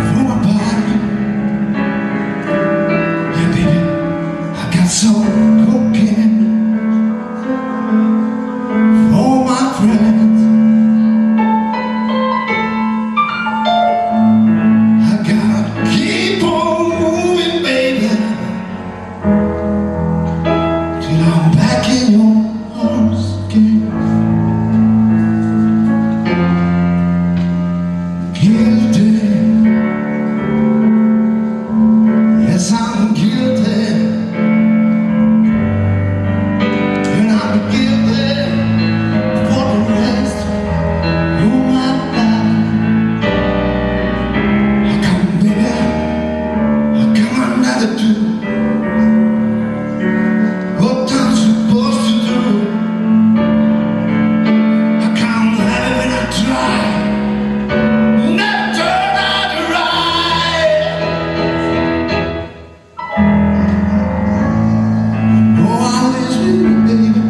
for my body. Yeah, baby, I got some cocaine for my friends. I gotta keep on moving, baby, till I'm back in your arms again. Guilty, yes, I'm guilty, and I'm guilty for the rest of my life. How come, baby, how come I never do what I'm supposed to do? How come everything I try never turn out right? Oh, I'll live with you, baby.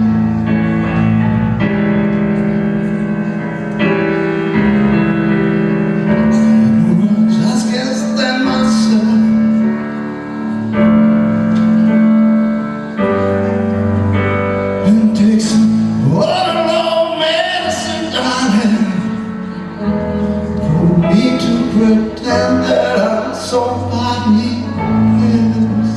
Oh, I just can't stand myself. And take some waterlogged medicine, darling, for me to pretend that I'm somebody else.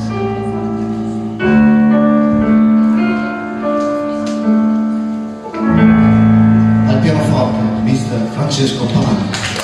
Al pianoforte, Mr. Francesco Pagani.